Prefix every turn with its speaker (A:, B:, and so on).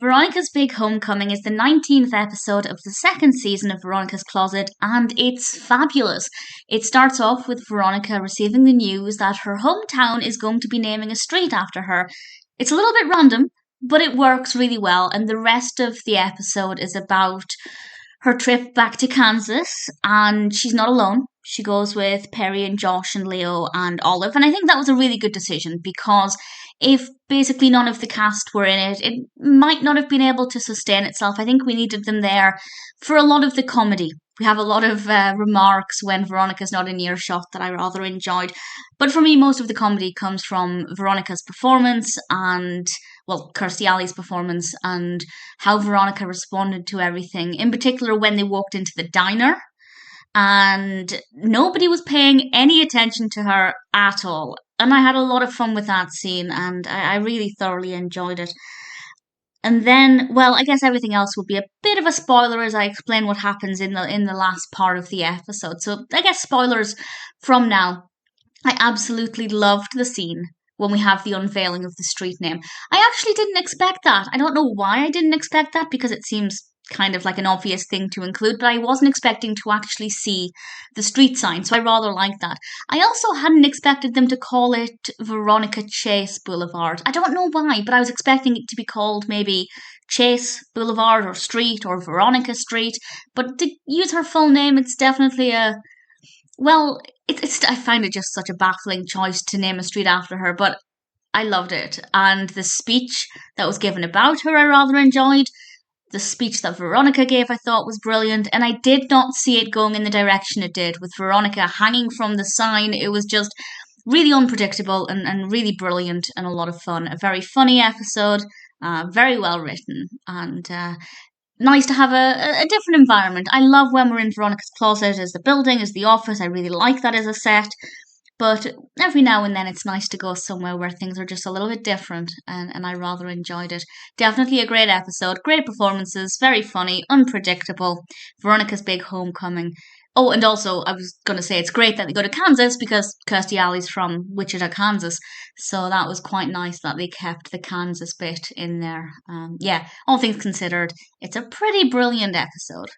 A: Veronica's Big Homecoming is the 19th episode of the second season of Veronica's Closet, and it's fabulous. It starts off with Veronica receiving the news that her hometown is going to be naming a street after her. It's a little bit random, but it works really well, and the rest of the episode is about her trip back to Kansas, and she's not alone. She goes with Perry and Josh and Leo and Olive, and I think that was a really good decision because if basically none of the cast were in it, it might not have been able to sustain itself. I think we needed them there for a lot of the comedy. We have a lot of remarks when Veronica's not in earshot that I rather enjoyed. But for me, most of the comedy comes from Veronica's performance and, well, Kirstie Alley's performance and how Veronica responded to everything. In particular, when they walked into the diner and nobody was paying any attention to her at all. And I had a lot of fun with that scene and I really thoroughly enjoyed it. And then, well, I guess everything else will be a bit of a spoiler as I explain what happens in the last part of the episode. So I guess spoilers from now. I absolutely loved the scene when we have the unveiling of the street name. I actually didn't expect that. I don't know why I didn't expect that because it seems kind of like an obvious thing to include, but I wasn't expecting to actually see the street sign, so I rather like that. I also hadn't expected them to call it Veronica Chase Boulevard. I don't know why, but I was expecting it to be called maybe Chase Boulevard or Street or Veronica Street, but to use her full name, it's definitely a... Well, I find it just such a baffling choice to name a street after her, but I loved it. And the speech that was given about her I rather enjoyed. The speech that Veronica gave I thought was brilliant, and I did not see it going in the direction it did, with Veronica hanging from the sign. It was just really unpredictable and really brilliant and a lot of fun. A very funny episode, very well written, and nice to have a different environment. I love when we're in Veronica's Closet as the building, as the office. I really like that as a set. But every now and then it's nice to go somewhere where things are just a little bit different, and I rather enjoyed it. Definitely a great episode, great performances, very funny, unpredictable. Veronica's Big Homecoming. Oh, and also I was going to say it's great that they go to Kansas because Kirstie Alley's from Wichita, Kansas. So that was quite nice that they kept the Kansas bit in there. Yeah, all things considered, it's a pretty brilliant episode.